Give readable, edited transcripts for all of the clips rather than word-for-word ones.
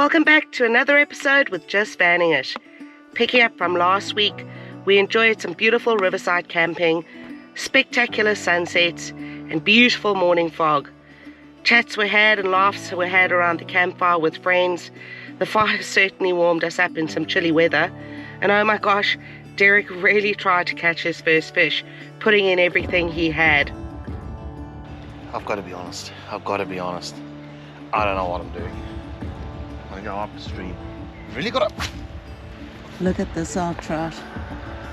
Welcome back to another episode with Just Vanning It. Picking up from last week, we enjoyed some beautiful riverside camping, spectacular sunsets, and beautiful morning fog. Chats were had and laughs were had around the campfire with friends. The fire certainly warmed us up in some chilly weather. And oh my gosh, Derek really tried to catch his first fish, putting in everything he had. I've got to be honest. I don't know what I'm doing. I'm going to go upstream. Really got to... Look at this old trout.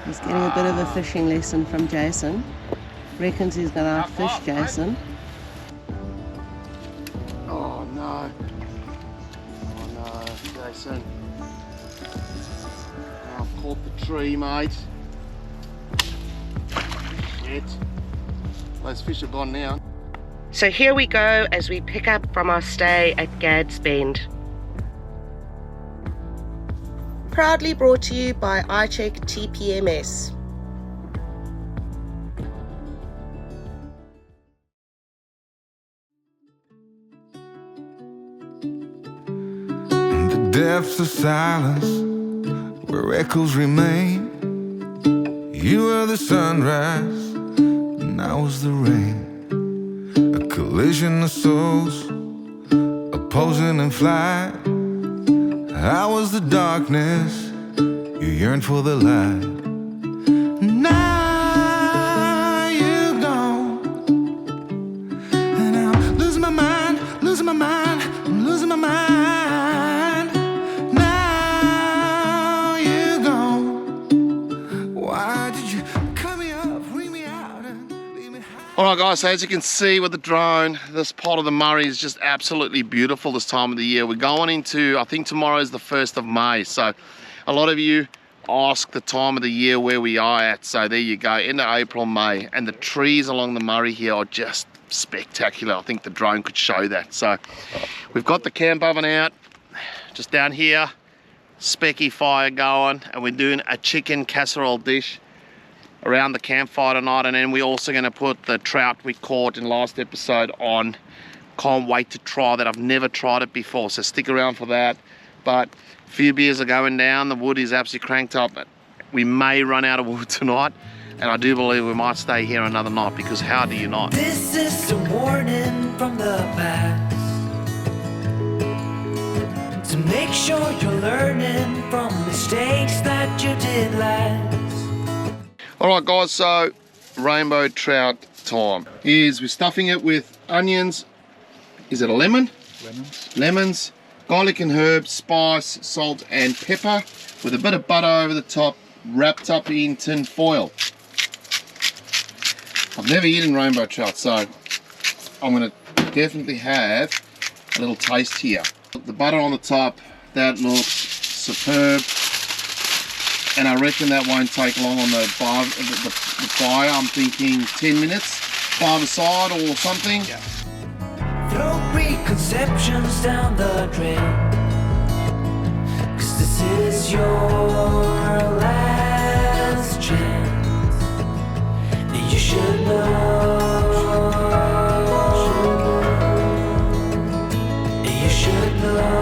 He's getting a bit of a fishing lesson from Jason. Reckons he's going to outfish Jason. Oh no. Oh no, Jason. I've caught the tree, mate. Shit. Those fish are gone now. So here we go as we pick up from our stay at Gad's Bend. Proudly brought to you by ICHECK TPMS. In the depths of silence, where echoes remain, you were the sunrise, and I was the rain. A collision of souls, opposing in flight. I was the darkness, you yearned for the light. Now you're gone, and I'm losing my mind, I'm losing my mind. Now you're gone. Why did you cut me up, bring me out, and leave me high? Alright guys, so as you can see with the drone, this part of the Murray is just absolutely beautiful this time of the year. We're going into, I think tomorrow is the 1st of May, so a lot of you ask the time of the year where we are at, so there you go, into April, May, and the trees along the Murray here are just spectacular. I think the drone could show that. So we've got the camp oven out, just down here, specky fire going, and we're doing a chicken casserole dish around the campfire tonight, and then we're also going to put the trout we caught in last episode on. Can't wait to try that. I've never tried it before, so stick around for that. But a few beers are going down, the wood is absolutely cranked up. We may run out of wood tonight, and I do believe we might stay here another night, because how do you not? This is a warning from the past, to make sure you're learning from mistakes that you did last. Alright guys, so rainbow trout time. We're stuffing it with onions. Is it a lemon? Lemons, garlic and herbs, spice, salt and pepper, with a bit of butter over the top, wrapped up in tin foil. I've never eaten rainbow trout, so I'm going to definitely have a little taste here. The butter on the top, that looks superb. And I reckon that won't take long on the fire. I'm thinking 10 minutes, by the side or something. Yeah. Throw preconceptions down the drain, 'cause this is your last chance. You should know. You should know.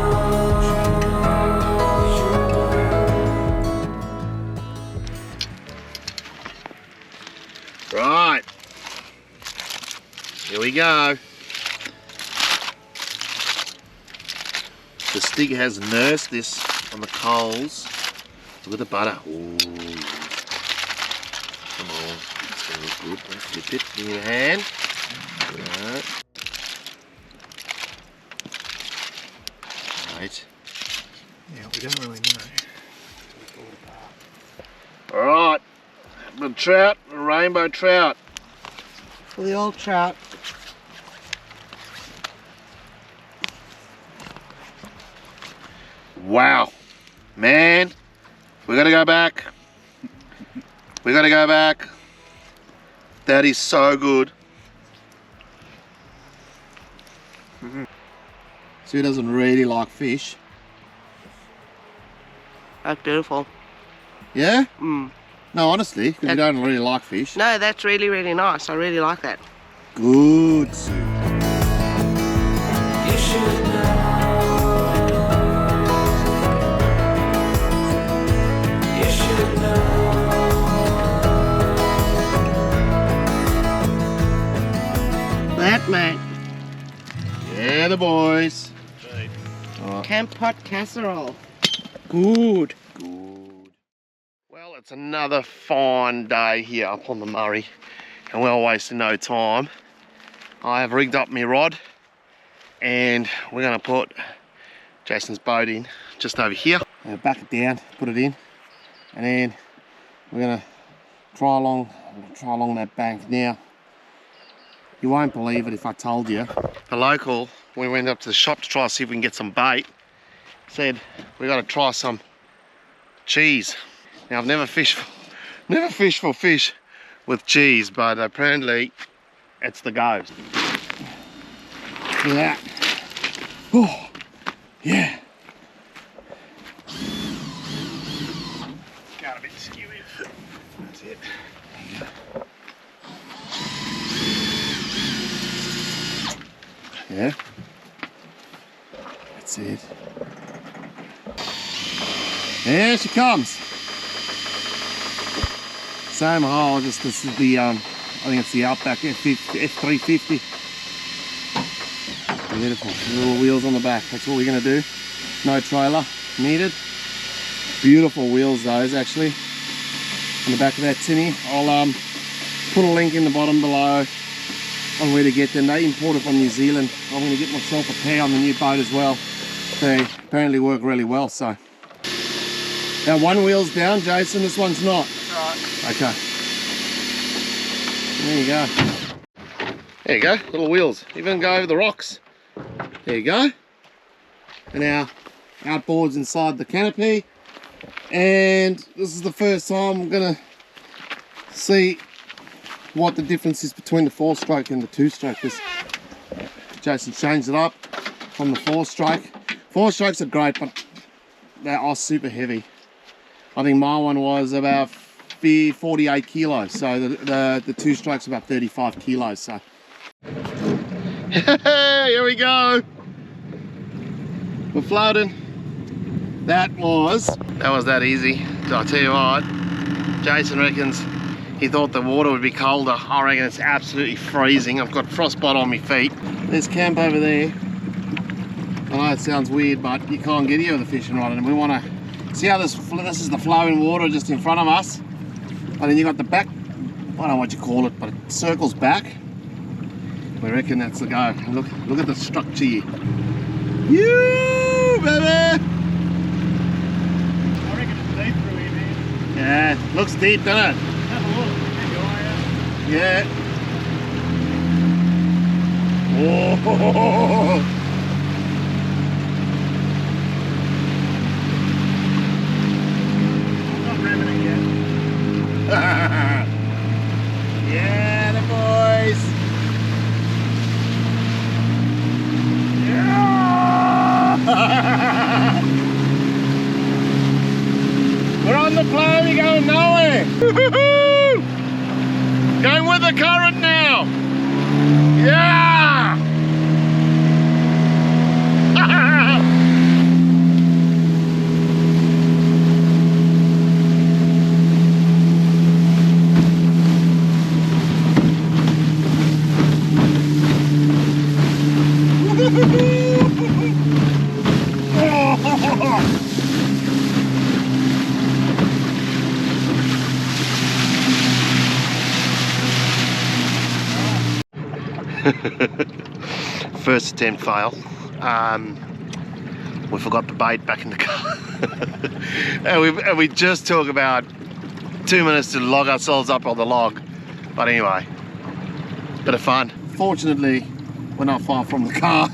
Right, here we go. The Stig has nursed this on the coals. Look at the butter. Ooh. Come on, it's gonna look good. Flip it in your hand. Right. Right. Yeah, we don't really know. Alright, the trout, the rainbow trout. For the old trout. Wow, man, we gotta go back. We gotta go back. That is so good. Sue doesn't really like fish. That's beautiful. Yeah? Mm. No, honestly, because you don't really like fish. No, that's really, really nice. I really like that. Good, Sue. You should know. mate. Yeah, the boys. Camp pot casserole. Good. Good. Well, it's another fine day here up on the Murray, and we're wasting no time. I have rigged up my rod, and we're going to put Jason's boat in just over here. Back it down, put it in, and then we're going to try along that bank. Now, you won't believe it if I told you. The local, we went up to the shop to try to see if we can get some bait, said we got to try some cheese. Now I've never fished for fish with cheese, but apparently it's the go. Look at that. Oh, yeah. Got a bit skewy. That's it. Yeah. That's it. There she comes. Same hole, just this is the I think it's the Outback F350. Beautiful. Little wheels on the back. That's what we're gonna do. No trailer needed. Beautiful wheels those actually. On the back of that tinny. I'll put a link in the bottom below on where to get them. They import it from New Zealand. I'm going to get myself a pair on the new boat as well. They apparently work really well. So now one wheel's down, Jason, this one's not. Right. Okay. There you go. There you go, little wheels. Even go over the rocks. There you go. And our outboard's inside the canopy. And this is the first time I'm going to see what the difference is between the 4-stroke and the 2-stroke. Jason changed it up from the 4-stroke. 4-strokes are great, but they are super heavy. I think my one was about 48 kilos, so the 2-stroke's about 35 kilos. So here we go. We're floating. That was that easy. So I tell you what, Jason reckons he thought the water would be colder. I reckon it's absolutely freezing. I've got frostbite on my feet. There's camp over there. I know it sounds weird, but you can't get here with a fishing rod, and we want to see how this is the flowing water just in front of us, and then you got the back, I don't know what you call it, but it circles back. We reckon that's the go. And look at the structure here. You baby! I reckon it's deep through here, man. Yeah, looks deep, doesn't it? Have a look. Keep your eye out. Yeah. Oh. I'm not ramming it yet. Yeah, the boys. Yeah. We're on the flow, we're going nowhere. Going with the current now. Yeah. First attempt fail. We forgot the bait back in the car. and we just took about 2 minutes to log ourselves up on the log. But anyway, bit of fun. Fortunately, we're not far from the car.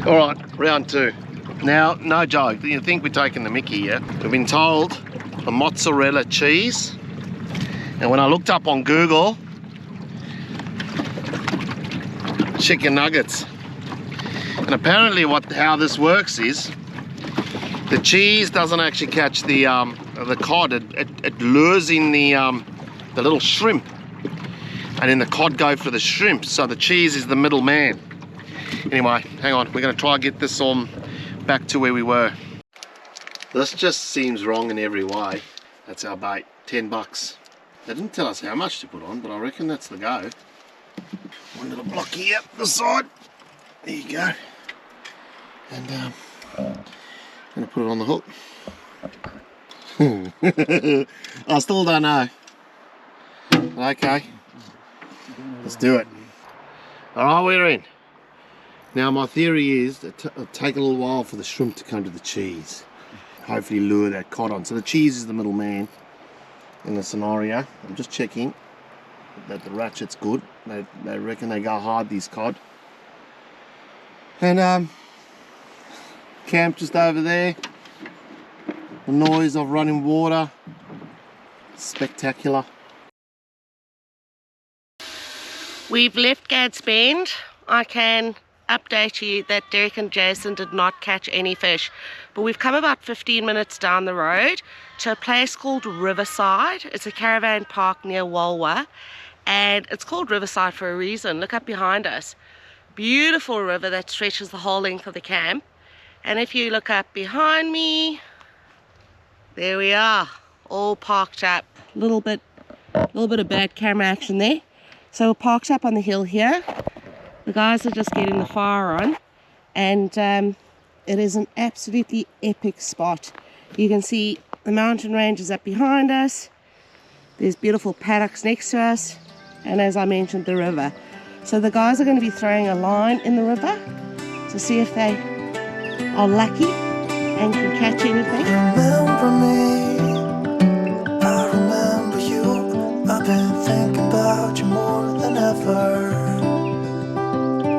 All right, round 2. Now, no joke, you think we're taking the mickey here. We've been told the mozzarella cheese. And when I looked up on Google, chicken nuggets. And apparently how this works is the cheese doesn't actually catch the cod. It lures in the little shrimp, and then the cod go for the shrimp. So the cheese is the middle man. Anyway, hang on. We're going to try and get this back to where we were. This just seems wrong in every way. That's our bait. $10. They didn't tell us how much to put on, but I reckon that's the go. One little block here, the side. There you go. And I'm going to put it on the hook. I still don't know. Okay, let's do it. Alright, we're in. Now my theory is that it'll take a little while for the shrimp to come to the cheese. Hopefully lure that cod on. So the cheese is the middle man in the scenario. I'm just checking that the ratchet's good. They reckon they go hard, these cod. And camp just over there. The noise of running water. Spectacular. We've left Gad's Bend. I can update you that Derek and Jason did not catch any fish, but we've come about 15 minutes down the road to a place called Riverside. It's a caravan park near Walwa, and it's called Riverside for a reason. Look up behind us. Beautiful river that stretches the whole length of the camp. And if you look up behind me, there we are, all parked up. A little bit of bad camera action there. So we're parked up on the hill here. The guys are just getting the fire on, and it is an absolutely epic spot. You can see the mountain ranges up behind us. There's beautiful paddocks next to us, and as I mentioned, the river. So the guys are going to be throwing a line in the river to see if they are lucky and can catch anything. Remember me, I remember you. I've been thinking about you more than ever.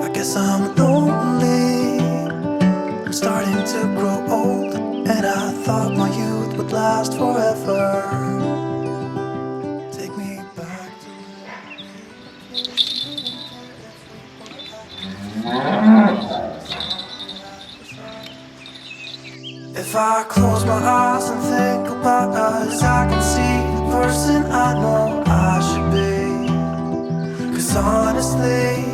I guess I'm lonely, I'm starting to grow old, and I thought my youth would last forever. Take me back to if I close my eyes and think about us, I can see the person I know I should be. 'Cause honestly,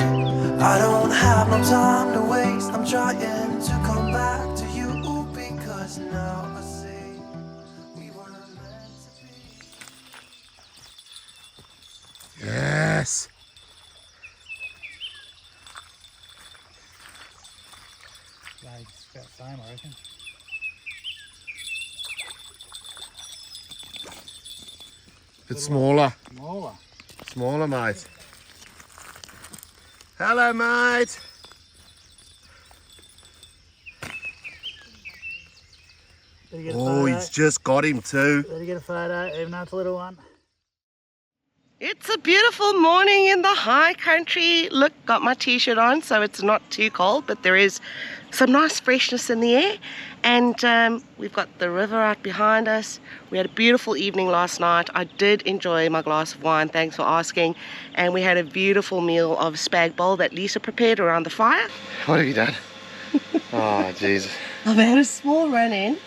I don't have no time to waste. I'm trying to come back to you, because now I see we were meant to be. Yes. Yeah, it's about the same, I reckon. Bit smaller. Smaller. Smaller, mate. Hello, mate. Did you get a Oh, photo? he's just got him too. Did you get a photo, even though it's a little one? It's a beautiful morning in the high country. Look, got my t-shirt on, so it's not too cold, but there is some nice freshness in the air. And we've got the river out behind us. We had a beautiful evening last night. I did enjoy my glass of wine, thanks for asking. And we had a beautiful meal of spag bowl that Lisa prepared around the fire. What have you done? Oh, Jesus. I've had a small run-in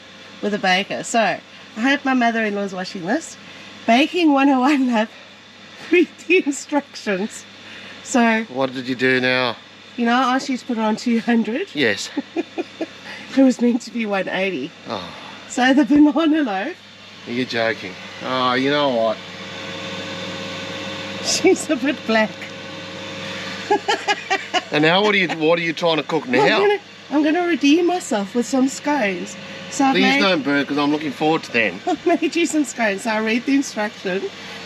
with a baker. So, I hope my mother-in-law's watching this. Baking 101, love. Read the instructions. So, What did you do now? you know, I asked you to put it on 200. Yes. It was meant to be 180. Oh, So the banana loaf, you're joking. Oh, you know what? she's a bit black. And now what are you trying to cook now? I'm gonna redeem myself with some scones. So I've Please made, don't burn, because I'm looking forward to them. I've made you some scones. So I read the instruction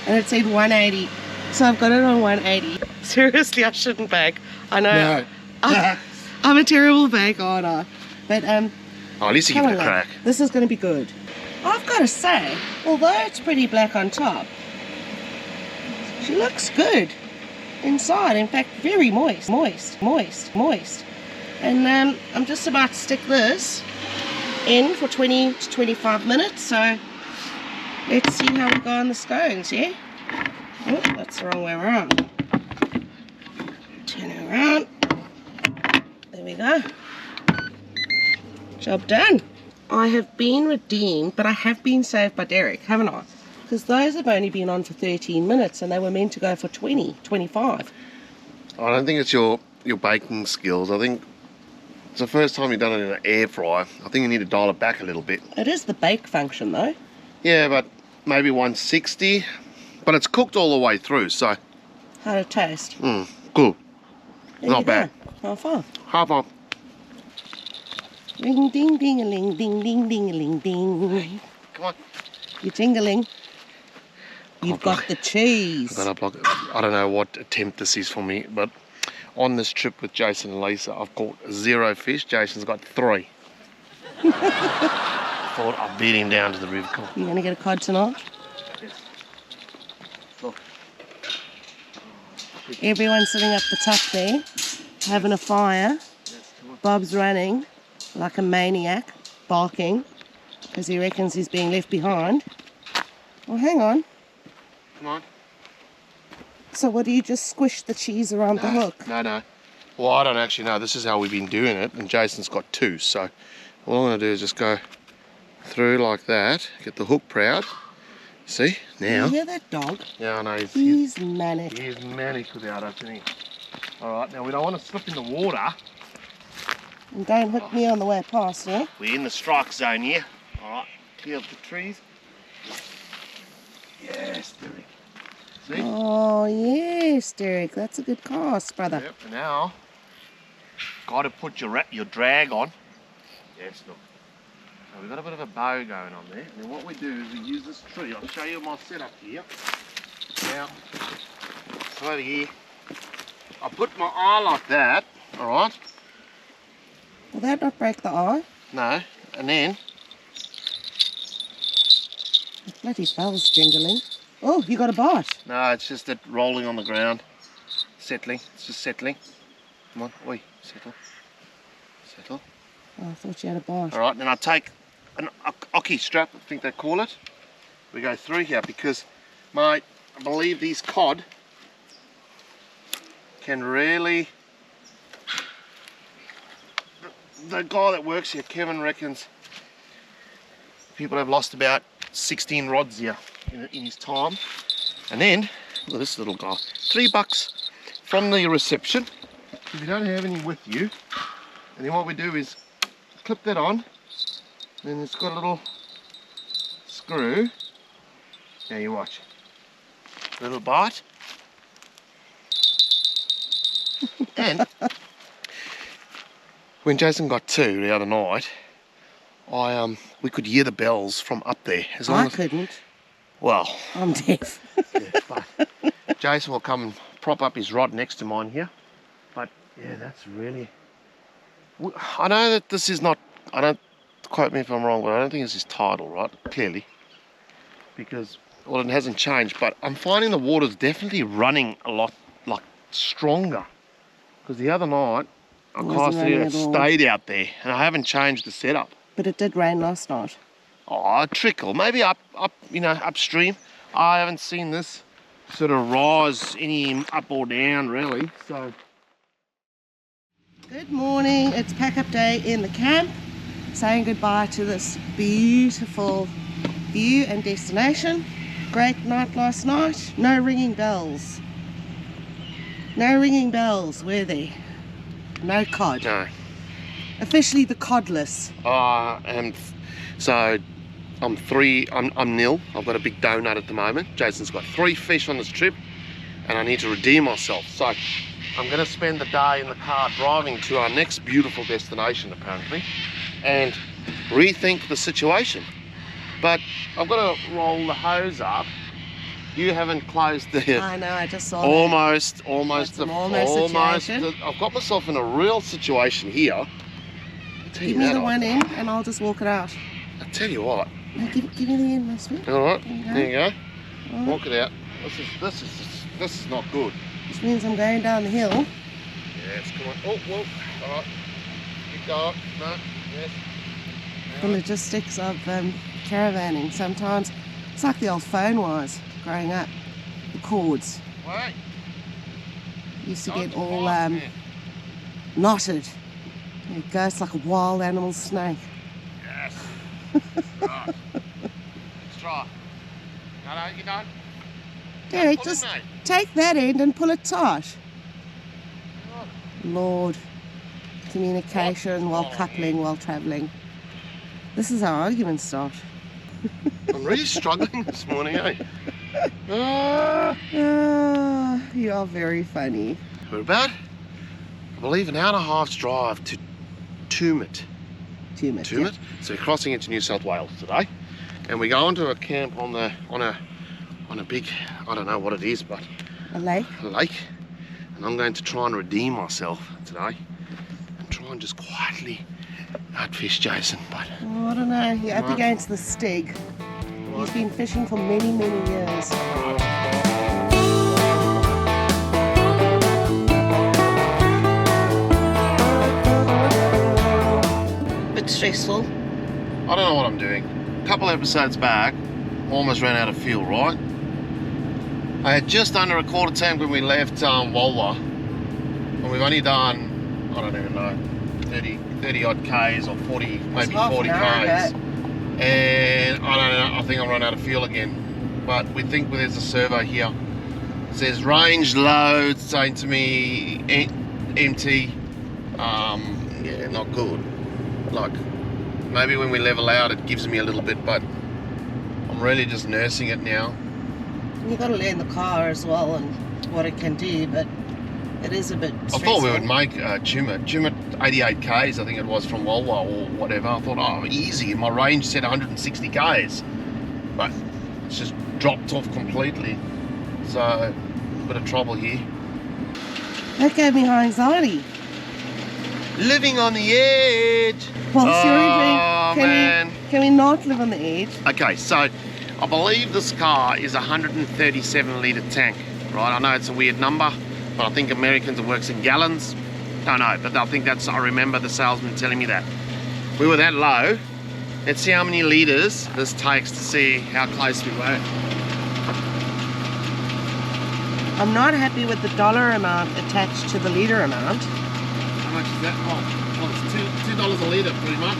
and it said 180. So I've got it on 180. Seriously, I shouldn't bake. I know. No. I'm a terrible baker, aren't I? But Oh, at least you give come it a on, love. crack. This is going to be good. I've got to say, although it's pretty black on top, she looks good inside. In fact, very moist. And I'm just about to stick this in for 20 to 25 minutes. So let's see how we go on the scones, yeah? Oh, that's the wrong way around. Turn it around. There we go. Job done. I have been redeemed, but I have been saved by Derek, haven't I? Because those have only been on for 13 minutes and they were meant to go for 20, 25. I don't think it's your baking skills. I think it's the first time you've done it in an air fryer. I think you need to dial it back a little bit. It is the bake function though. Yeah, but maybe 160. But it's cooked all the way through, so How'd it taste? good. There Not you bad. go. Half off. Half off. Ring ding ding a ling ding ding ding a ling ding. Come on. You're jingling. You've Got got the cheese. I don't know what attempt this is for me, but on this trip with Jason and Lisa, I've caught 0 fish. Jason's got 3. Thought I'd beat him down to the river. Come on. You gonna get a cod tonight? Look. Everyone's sitting up the top there, having a fire. Bob's running like a maniac, barking, because he reckons he's being left behind. Well, hang on. Come on. So what, do you just squish the cheese around the hook? No. Well, I don't actually know. This is how we've been doing it, and Jason's got 2. So all I'm going to do is just go through like that, get the hook proud. See, now. You hear that dog? Yeah, I know. He's manic. He's manic without us, isn't he? Alright, now we don't want to slip in the water. And don't hit me on the way past, yeah? We're in the strike zone here. Alright, clear up the trees. Yes, Derek. See? Oh, yes, Derek. That's a good cast, brother. Yep, and now, got to put your drag on. Yes, look. So we've got a bit of a bow going on there. And then what we do is we use this tree. I'll show you my setup here. Now, so over here, I put my eye like that, alright? Will that not break the eye? No, and then, The bloody bell's jingling. Oh, you got a bite. no, it's just it rolling on the ground. Settling, it's just settling. Come on, oi, settle. Settle. Oh, I thought you had a bite. Alright, then I take an oki strap, I think they call it. We go through here because I believe these cod can really, the guy that works here, Kevin, reckons people have lost about 16 rods here in his time. And then, look at this little guy, $3 from the reception if you don't have any with you. And then what we do is clip that on, then it's got a little screw. Now you watch. Little bite. And when Jason got 2 the other night, we could hear the bells from up there. As long I as, couldn't. well, I'm deaf. yeah, but Jason will come and prop up his rod next to mine here. But yeah, that's really. I know that this is not. I don't quote me if I'm wrong, but I don't think this is tidal, right? Clearly, because well, it hasn't changed. But I'm finding the water's definitely running a lot like stronger. Because the other night I Wasn't casted it and running at all. stayed out there, and I haven't changed the setup. But it did rain last night. Oh, a trickle, maybe up, upstream. I haven't seen this sort of rise any up or down really. So Good morning. It's pack-up day in the camp. Saying goodbye to this beautiful view and destination. Great night last night. No ringing bells. No ringing bells, were there? No cod. no. Officially the codless. And so I'm nil. I've got a big donut at the moment. Jason's got 3 fish on this trip, and I need to redeem myself. So I'm going to spend the day in the car driving to our next beautiful destination, apparently, and rethink the situation. But I've got to roll the hose up. You haven't closed the. I know, I just saw that. Almost It's an almost situation. I've got myself in a real situation here. I'll tell you Give me that, the one end and I'll just walk it out. I'll tell you what. No, give me the end, my sweet. All right, There you go. there you go. Alright. Walk it out. This is not good. This means I'm going down the hill. Yes, come on. Oh, whoa. All right. Keep going. No. Yes. The logistics of caravanning. Sometimes it's like the old phone was growing up. The cords Wait. used to Don't get all fast, man. knotted. There it goes like a wild animal snake. Yes. Right. Let's try. No, you don't. Derek, Pull it, just mate. take that end and pull it tight. Right. Lord, communication while coupling, while travelling. This is how arguments start. I'm really struggling this morning, eh? You are very funny. We're about, I believe, an hour and a half's drive to Tumit. Tumit. So we're crossing into New South Wales today, and we're going to a camp on a big, I don't know what it is, but A lake. a lake. And I'm going to try and redeem myself today and try and just quietly outfish Jason. But Oh, I don't know. You're up Right. against the Stig. He's been fishing for many, many years. Bit stressful. I don't know what I'm doing. A couple episodes back, almost ran out of fuel, right? I had just under a quarter tank when we left Walwa, and we've only done, I don't even know, 30 odd Ks or 40, maybe half 40 an hour Ks. And I don't know, I think I'll run out of fuel again. But we think there's a servo here. It says range low, it's saying to me empty. Yeah, not good. Like, maybe when we level out it gives me a little bit, but I'm really just nursing it now. You've got to learn the car as well and what it can do, but it is a bit stressful. I thought we would make Tumit 88 Ks, I think it was, from Walwa or whatever. I thought, oh, easy. And my range said 160 Ks, but it's just dropped off completely. So, a bit of trouble here. That gave me high anxiety. Living on the edge. Well, Oh, seriously, man. can we not live on the edge? Okay, so I believe this car is a 137 litre tank, right? I know it's a weird number, but I think Americans it works in gallons. Don't know, but I think that's, I remember the salesman telling me that. We were that low. Let's see how many litres this takes to see how close we were. I'm not happy with the dollar amount attached to the litre amount. How much is that? Oh, it's $2 a litre pretty much.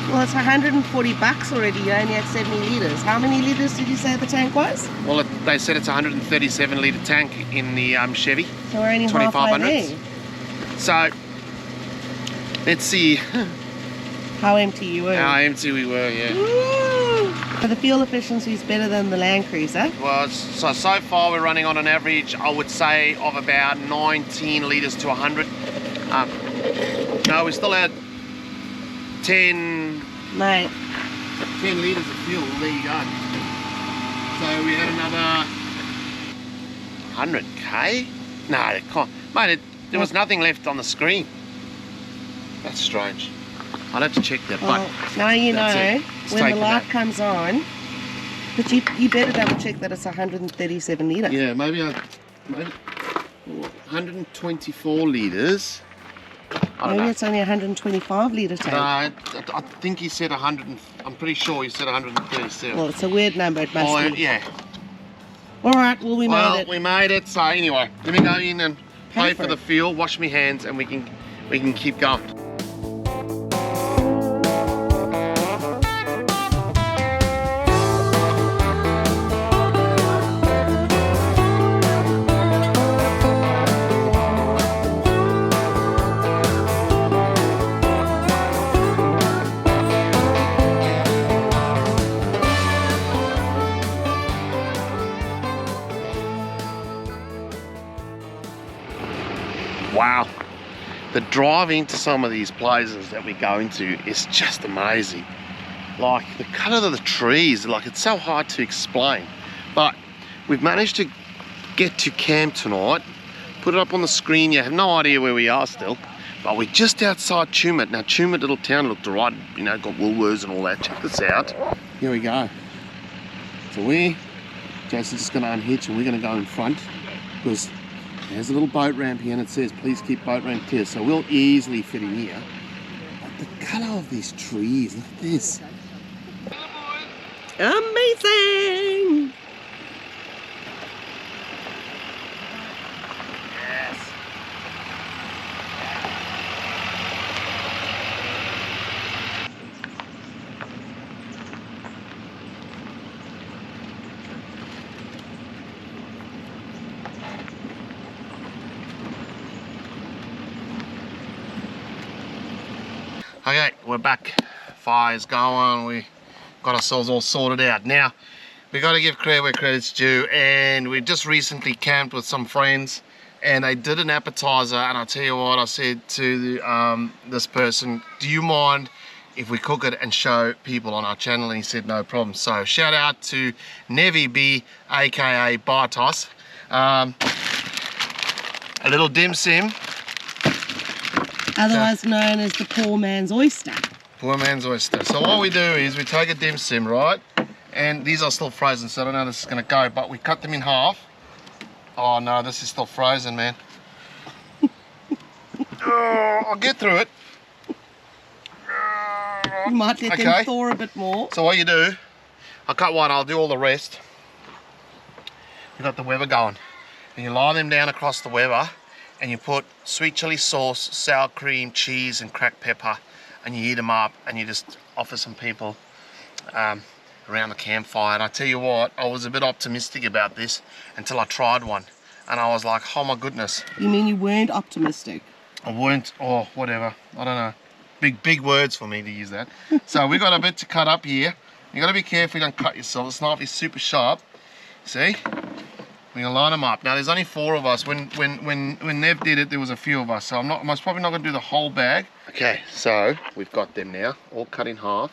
Well, it's $140 already. You only had 70 litres. How many litres did you say the tank was? Well, they said it's a 137 litre tank in the Chevy. So we're only halfway 2500s. there. So, let's see How empty you were. how empty we were, yeah. Woo! So the fuel efficiency is better than the Land Cruiser. Well, so far we're running on an average, I would say, of about 19 litres to 100. No, we still had 10 Mate, litres of fuel. There you go. So we had another 100k? No, it can't. Mate, there was nothing left on the screen. That's strange. I'll have to check that. well, But now you know that's it. It's when the taken light that. comes on. But you better double check that it's 137 litre. yeah, maybe 124 litres. I don't Maybe know. it's only 125 litre tank. No, I think he said 100. I'm pretty sure he said 137. Well, it's a weird number. It must Oh, be. yeah. All right. Well, we made it. We made it. So anyway, let me go in and Pay pay for for the it. fuel, wash my hands, and we can keep going. Wow, the drive into some of these places that we go into is just amazing. Like the colour of the trees, like it's so hard to explain. But we've managed to get to camp tonight, put it up on the screen. You have no idea where we are still, but we're just outside Tumit. Now Tumit little town looked alright, you know, got Woolworths and all that. Check this out. Here we go. So Jason's just going to unhitch and we're going to go in front because there's a little boat ramp here and it says please keep boat ramp clear, so we'll easily fit in here. But the colour of these trees, look at this. Amazing! Yes. Okay, we're back. Fire's going. We got ourselves all sorted out. Now, We got to give credit where credit's due, and we just recently camped with some friends, and I did an appetizer, and I'll tell you what, I said to this person, do you mind if we cook it and show people on our channel? And he said no problem. So shout out to Nevi B, aka Bartos. A little dim sim. Otherwise known as the poor man's oyster. Poor man's oyster. So what we do is we take a dim sim, right? And these are still frozen, so I don't know how this is going to go, but we cut them in half. Oh no, this is still frozen, man. I'll get through it. You might let them thaw a bit more. So what you do, I'll cut one, I'll do all the rest. You got the Weber going. And you lie them down across the Weber, and you put sweet chili sauce, sour cream, cheese, and cracked pepper, and you heat them up, and you just offer some people around the campfire. And I tell you what, I was a bit optimistic about this until I tried one, and I was like, oh my goodness. You mean you weren't optimistic? I weren't, or whatever, I don't know. Big words for me to use that. So we got a bit to cut up here. You got to be careful you don't cut yourself. This knife is super sharp. See? We're gonna line them up. Now there's only 4 of us. When Nev did it, there was a few of us. So I'm most probably not gonna do the whole bag. Okay, so we've got them now, all cut in half.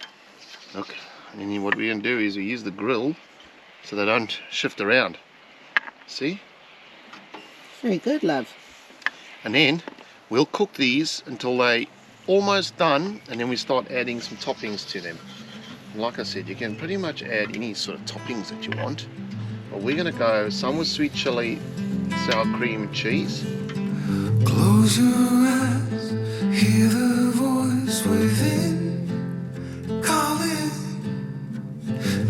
Look, and then what we're gonna do is we use the grill so they don't shift around. See? Very good, love. And then we'll cook these until they almost done, and then we start adding some toppings to them. And like I said, you can pretty much add any sort of toppings that you want. But we're gonna go some with sweet chili, sour cream and cheese. Close your eyes, hear the voice within, calling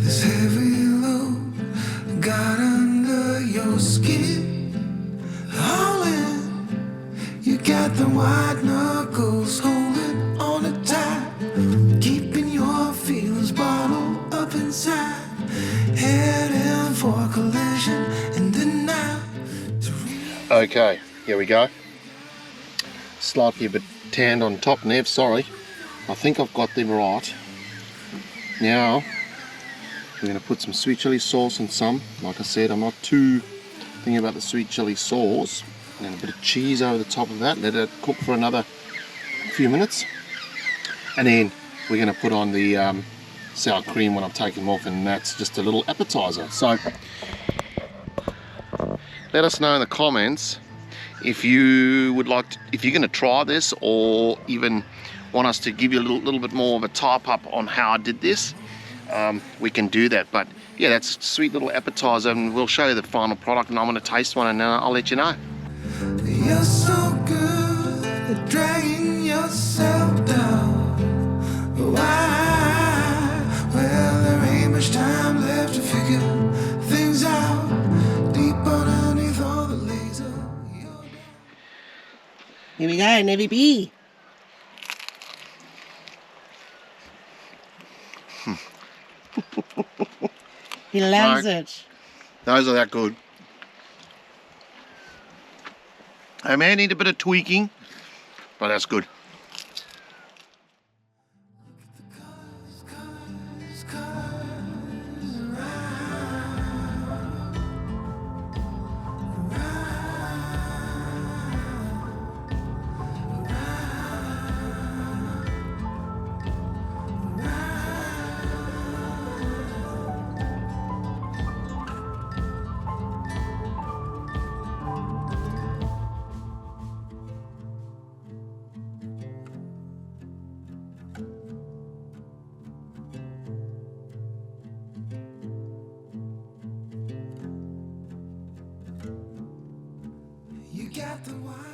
this heavy load got under your skin, hauling. You got the white knuckles holding on it tight, keeping your feelings bottled up inside, heading for collision in the night. Okay, here we go. Slightly a bit tanned on top, Nev, sorry. I think I've got them right. Now, we're going to put some sweet chili sauce in some. Like I said, I'm not too thinking about the sweet chili sauce. And then a bit of cheese over the top of that. Let it cook for another few minutes. And then we're going to put on the sour cream when I'm taking them off, and that's just a little appetizer. So, let us know in the comments if you would like to, if you're going to try this, or even want us to give you a little bit more of a type up on how I did this. We can do that. But yeah, that's a sweet little appetizer, and we'll show you the final product, and I'm going to taste one, and then I'll let you know. You're so good at dragging yourself down. Why? Well, there ain't much time left to figure things out. Deep underneath all the laser. Here we go, Nevi B. He loves it. Those are that good. They may need a bit of tweaking, but that's good. You got the wine.